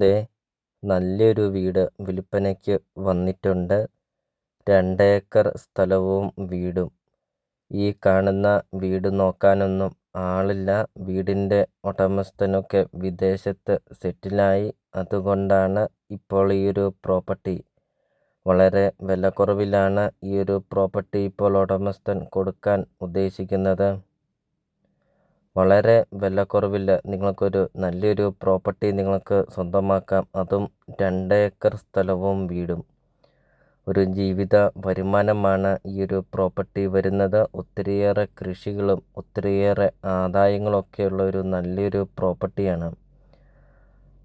ദേ നല്ലൊരു വീട് വിൽപ്പനയ്ക്ക് വന്നിട്ടുണ്ട്. 2 ഏക്കർ സ്ഥലവും വീടും. ഈ കാണുന്ന വീട് നോക്കാനൊന്നും ആളില്ല. വീടിൻ്റെ ഉടമസ്ഥനൊക്കെ വിദേശത്ത് സെറ്റിലായി. അതുകൊണ്ടാണ് ഇപ്പോൾ ഈ ഒരു പ്രോപ്പർട്ടി വളരെ വിലക്കുറവിലാണ് ഈ ഒരു പ്രോപ്പർട്ടി ഇപ്പോൾ ഉടമസ്ഥൻ കൊടുക്കാൻ ഉദ്ദേശിക്കുന്നത്. വളരെ വിലക്കുറവിൽ നിങ്ങൾക്കൊരു നല്ലൊരു പ്രോപ്പർട്ടി നിങ്ങൾക്ക് സ്വന്തമാക്കാം. അതും 2 ഏക്കർ സ്ഥലവും വീടും. ഒരു ജീവിത വരുമാനമാണ് ഈ ഒരു പ്രോപ്പർട്ടി വരുന്നത്. ഒത്തിരിയേറെ കൃഷികളും ഒത്തിരിയേറെ ആദായങ്ങളൊക്കെയുള്ള ഒരു നല്ലൊരു പ്രോപ്പർട്ടിയാണ്.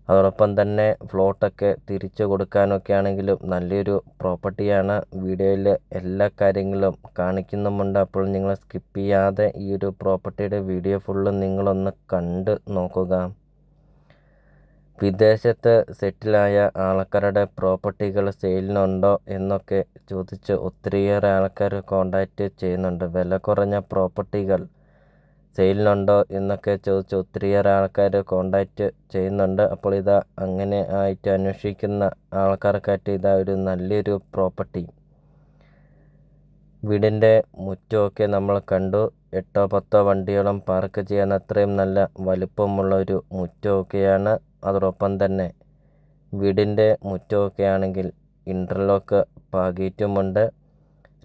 അതോടൊപ്പം തന്നെ ഫ്ലോട്ടൊക്കെ തിരിച്ചു കൊടുക്കാനൊക്കെ ആണെങ്കിലും നല്ലൊരു പ്രോപ്പർട്ടിയാണ്. വീഡിയോയിൽ എല്ലാ കാര്യങ്ങളും കാണിക്കുന്നുമുണ്ട്. അപ്പോൾ നിങ്ങൾ സ്കിപ്പ് ചെയ്യാതെ ഈ ഒരു പ്രോപ്പർട്ടിയുടെ വീഡിയോ ഫുള്ള് നിങ്ങളൊന്ന് കണ്ട് നോക്കുക. വിദേശത്ത് സെറ്റിലായ ആൾക്കാരുടെ പ്രോപ്പർട്ടികൾ സെയിലിനുണ്ടോ എന്നൊക്കെ ചോദിച്ച് ഒത്തിരിയേറെ ആൾക്കാർ കോണ്ടാക്റ്റ് ചെയ്യുന്നുണ്ട്. വില കുറഞ്ഞ പ്രോപ്പർട്ടികൾ സെയിലിനുണ്ടോ എന്നൊക്കെ ചോദിച്ച് ഒത്തിരിയേറെ ആൾക്കാർ കോണ്ടാക്റ്റ് ചെയ്യുന്നുണ്ട്. അപ്പോൾ ഇതാ അങ്ങനെ ആയിട്ട് അന്വേഷിക്കുന്ന ആൾക്കാർക്കായിട്ട് ഇതാ ഒരു നല്ലൊരു പ്രോപ്പർട്ടി. വീടിൻ്റെ മുറ്റമൊക്കെ നമ്മൾ കണ്ടു. 8-10 വണ്ടിയോളം പാർക്ക് ചെയ്യാൻ അത്രയും നല്ല വലിപ്പമുള്ള ഒരു മുറ്റമൊക്കെയാണ്. അതോടൊപ്പം തന്നെ വീടിൻ്റെ മുറ്റമൊക്കെ ആണെങ്കിൽ ഇൻ്റർലോക്ക് പാകിയിട്ടുമുണ്ട്.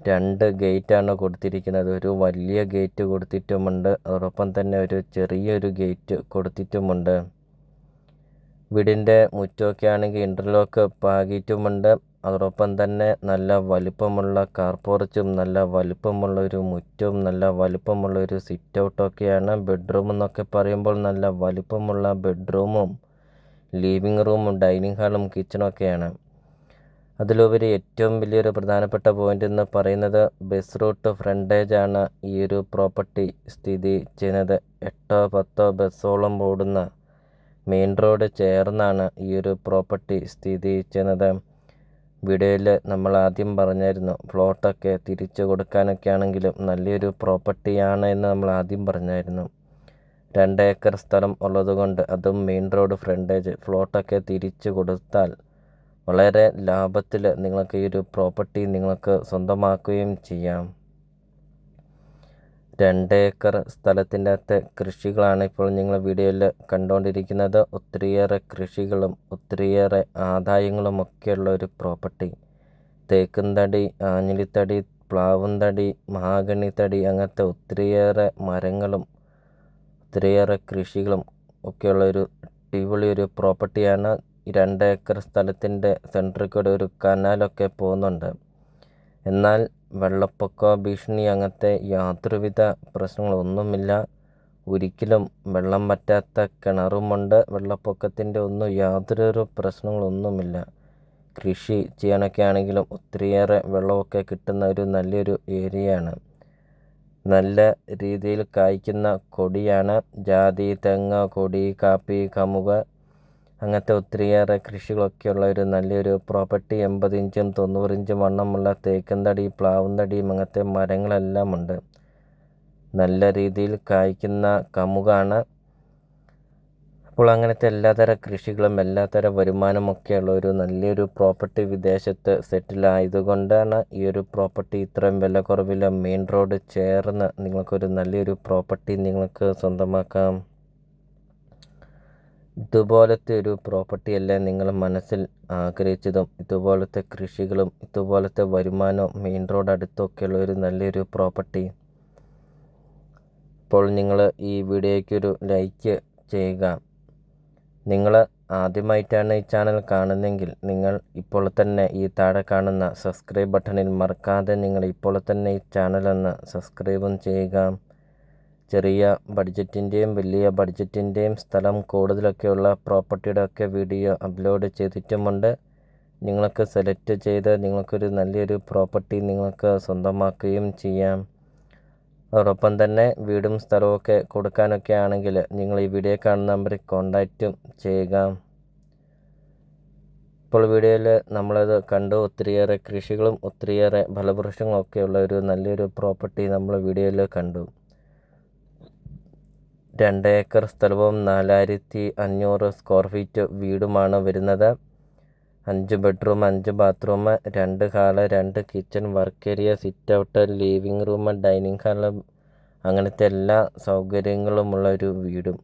2 ഗേറ്റാണ് കൊടുത്തിരിക്കുന്നത്. ഒരു വലിയ ഗേറ്റ് കൊടുത്തിട്ടുമുണ്ട്. അതോടൊപ്പം തന്നെ ഒരു ചെറിയൊരു ഗേറ്റ് കൊടുത്തിട്ടുമുണ്ട്. വീടിൻ്റെ മുറ്റമൊക്കെ ആണെങ്കിൽ ഇൻ്റർലോക്ക് പാകിയിട്ടുമുണ്ട്. അതോടൊപ്പം തന്നെ നല്ല വലിപ്പമുള്ള കാർ പോർച്ചും നല്ല വലിപ്പമുള്ള ഒരു മുറ്റവും നല്ല വലിപ്പമുള്ള ഒരു സിറ്റ് ഔട്ടൊക്കെയാണ്. ബെഡ്റൂം എന്നൊക്കെ പറയുമ്പോൾ നല്ല വലിപ്പമുള്ള ബെഡ്റൂമും ലിവിങ് റൂമും ഡൈനിങ് ഹാളും കിച്ചണൊക്കെയാണ്. അതിലുപരി ഏറ്റവും വലിയൊരു പ്രധാനപ്പെട്ട പോയിന്റ് എന്ന് പറയുന്നത് ബസ് റൂട്ട് ഫ്രണ്ടേജാണ് ഈ ഒരു പ്രോപ്പർട്ടി സ്ഥിതി ചെയ്യുന്നത്. 8-10 ബസ്സോളം ഓടുന്ന മെയിൻ റോഡ് ചേർന്നാണ് ഈ ഒരു പ്രോപ്പർട്ടി സ്ഥിതി ചെയ്യുന്നത്. വീഡിയോയിൽ നമ്മൾ ആദ്യം പറഞ്ഞായിരുന്നു ഫ്ലോട്ടൊക്കെ തിരിച്ചു കൊടുക്കാനൊക്കെ ആണെങ്കിലും നല്ലൊരു പ്രോപ്പർട്ടിയാണ് എന്ന് നമ്മൾ ആദ്യം പറഞ്ഞായിരുന്നു. 2 ഏക്കർ സ്ഥലം ഉള്ളതുകൊണ്ട് അതും മെയിൻ റോഡ് ഫ്രണ്ടേജ്, ഫ്ലോട്ടൊക്കെ തിരിച്ചു കൊടുത്താൽ വളരെ ലാഭത്തിൽ നിങ്ങൾക്ക് ഈ ഒരു പ്രോപ്പർട്ടി നിങ്ങൾക്ക് സ്വന്തമാക്കുകയും ചെയ്യാം. 2 ഏക്കർ സ്ഥലത്തിൻ്റെ അകത്ത് കൃഷികളാണ് ഇപ്പോൾ നിങ്ങൾ വീഡിയോയിൽ കണ്ടുകൊണ്ടിരിക്കുന്നത്. ഒത്തിരിയേറെ കൃഷികളും ഒത്തിരിയേറെ ആദായങ്ങളും ഒക്കെയുള്ള ഒരു പ്രോപ്പർട്ടി. തേക്കും തടി, ആഞ്ഞിലിത്തടി, പ്ലാവും തടി, മഹാഗണി തടി, അങ്ങനത്തെ ഒത്തിരിയേറെ മരങ്ങളും ഒത്തിരിയേറെ കൃഷികളും ഒക്കെയുള്ള ഒരു അടിപൊളി ഒരു പ്രോപ്പർട്ടിയാണ്. 2 ഏക്കർ സ്ഥലത്തിൻ്റെ സെൻറ്ററിൽ കൂടെ ഒരു കനാലൊക്കെ പോകുന്നുണ്ട്. എന്നാൽ വെള്ളപ്പൊക്ക ഭീഷണി അങ്ങനത്തെ യാതൊരുവിധ പ്രശ്നങ്ങളൊന്നുമില്ല. ഒരിക്കലും വെള്ളം വറ്റാത്ത കിണറുമുണ്ട്. വെള്ളപ്പൊക്കത്തിൻ്റെ ഒന്നും യാതൊരു പ്രശ്നങ്ങളൊന്നുമില്ല. കൃഷി ചെയ്യാനൊക്കെ ആണെങ്കിലും ഒത്തിരിയേറെ വെള്ളമൊക്കെ കിട്ടുന്ന ഒരു നല്ലൊരു ഏരിയയാണ്. നല്ല രീതിയിൽ കായ്ക്കുന്ന കൊടിയാണ്. ജാതി, തെങ്ങ്, കൊടി, കാപ്പി, കമുക് അങ്ങനത്തെ ഒത്തിരിയേറെ കൃഷികളൊക്കെയുള്ള ഒരു നല്ലൊരു പ്രോപ്പർട്ടി. 80 ഇഞ്ചും 90 ഇഞ്ചും വണ്ണമുള്ള തേക്കും തടി, പ്ലാവും തടിയും അങ്ങനത്തെ മരങ്ങളെല്ലാം ഉണ്ട്. നല്ല രീതിയിൽ കായ്ക്കുന്ന കമുകാണ്. അപ്പോൾ അങ്ങനത്തെ എല്ലാതര കൃഷികളും എല്ലാതര വരുമാനമൊക്കെയുള്ള ഒരു നല്ലൊരു പ്രോപ്പർട്ടി വിദേശത്ത് സെറ്റിലായതുകൊണ്ടാണ് ഈ ഒരു പ്രോപ്പർട്ടി ഇത്രയും വില കുറവിൽ മെയിൻ റോഡ് ചേർന്ന് നിങ്ങൾക്കൊരു നല്ലൊരു പ്രോപ്പർട്ടി നിങ്ങൾക്ക് സ്വന്തമാക്കാം. ഇതുപോലത്തെ ഒരു പ്രോപ്പർട്ടിയല്ലേ നിങ്ങൾ മനസ്സിൽ ആഗ്രഹിച്ചതും? ഇതുപോലത്തെ കൃഷികളും ഇതുപോലത്തെ വരുമാനവും മെയിൻ റോഡ് അടുത്തൊക്കെയുള്ള ഒരു നല്ലൊരു പ്രോപ്പർട്ടി. ഇപ്പോൾ നിങ്ങൾ ഈ വീഡിയോയ്ക്കൊരു ലൈക്ക് ചെയ്യുക. നിങ്ങൾ ആദ്യമായിട്ടാണ് ഈ ചാനൽ കാണുന്നതെങ്കിൽ നിങ്ങൾ ഇപ്പോൾ തന്നെ ഈ താഴെ കാണുന്ന സബ്സ്ക്രൈബ് ബട്ടണിൽ മറക്കാതെ നിങ്ങൾ ഇപ്പോൾ തന്നെ ഈ ചാനലൊന്ന് സബ്സ്ക്രൈബും ചെയ്യുക. ചെറിയ ബഡ്ജറ്റിൻ്റെയും വലിയ ബഡ്ജറ്റിൻ്റെയും സ്ഥലം കൂടുതലൊക്കെയുള്ള പ്രോപ്പർട്ടിയുടെ ഒക്കെ വീഡിയോ അപ്ലോഡ് ചെയ്തിട്ടുമുണ്ട്. നിങ്ങൾക്ക് സെലക്ട് ചെയ്ത് നിങ്ങൾക്കൊരു നല്ലൊരു പ്രോപ്പർട്ടി നിങ്ങൾക്ക് സ്വന്തമാക്കുകയും ചെയ്യാം. അതോടൊപ്പം തന്നെ വീടും സ്ഥലമൊക്കെ കൊടുക്കാനൊക്കെ ആണെങ്കിൽ നിങ്ങൾ ഈ വീഡിയോ കാണുന്ന നമ്പറിൽ കോണ്ടാക്റ്റും ചെയ്യുക. ഇപ്പോൾ വീഡിയോയിൽ നമ്മളത് കണ്ടു. ഒത്തിരിയേറെ കൃഷികളും ഒത്തിരിയേറെ ഫലവൃക്ഷങ്ങളൊക്കെയുള്ള ഒരു നല്ലൊരു പ്രോപ്പർട്ടി നമ്മൾ വീഡിയോയിൽ കണ്ടു. 2 ഏക്കർ സ്ഥലവും 4500 സ്ക്വയർ ഫീറ്റ് വീടുമാണ് വരുന്നത്. 5 bedroom, 5 bathroom, 2 hall, 2 kitchen, work area, sit out, living room, dining hall, അങ്ങനത്തെ എല്ലാ സൗകര്യങ്ങളുമുള്ള ഒരു വീടും.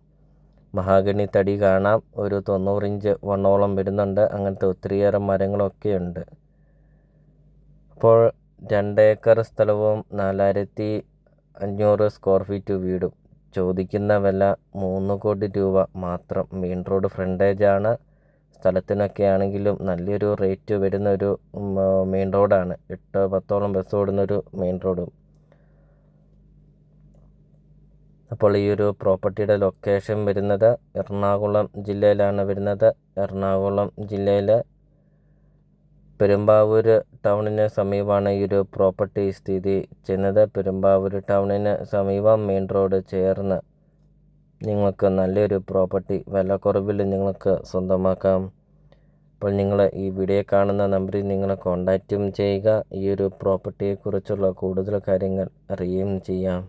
മഹാഗണി തടി കാണാം. ഒരു 90 ഇഞ്ച് വണ്ണോളം വരുന്നുണ്ട്. അങ്ങനത്തെ ഒത്തിരിയേറെ മരങ്ങളൊക്കെയുണ്ട്. അപ്പോൾ 2 ഏക്കർ സ്ഥലവും 4500 സ്ക്വയർ ഫീറ്റ് വീടും. ചോദിക്കുന്ന വില 3 കോടി രൂപ മാത്രം. Main road ഫ്രണ്ടേജാണ്. സ്ഥലത്തിനൊക്കെ ആണെങ്കിലും നല്ലൊരു റേറ്റ് വരുന്ന ഒരു മെയിൻ റോഡാണ്. 8-10 ബസ് ഓടുന്നൊരു മെയിൻ റോഡും. അപ്പോൾ ഈ ഒരു പ്രോപ്പർട്ടിയുടെ ലൊക്കേഷൻ വരുന്നത് എറണാകുളം ജില്ലയിലാണ് വരുന്നത്. എറണാകുളം ജില്ലയിൽ പെരുമ്പാവൂർ ടൗണിന് സമീപമാണ് ഈ ഒരു പ്രോപ്പർട്ടി സ്ഥിതി ചെയ്യുന്നത്. പെരുമ്പാവൂർ ടൗണിന് സമീപം മെയിൻ റോഡ് ചേർന്ന് നിങ്ങൾക്ക് നല്ലൊരു പ്രോപ്പർട്ടി വിലക്കുറവിൽ നിങ്ങൾക്ക് സ്വന്തമാക്കാം. അപ്പോൾ നിങ്ങൾ ഈ വീഡിയോ കാണുന്ന നമ്പറിൽ നിങ്ങൾ കോൺടാക്റ്റും ചെയ്യുക. ഈ ഒരു പ്രോപ്പർട്ടിയെക്കുറിച്ചുള്ള കൂടുതൽ കാര്യങ്ങൾ അറിയുകയും ചെയ്യാം.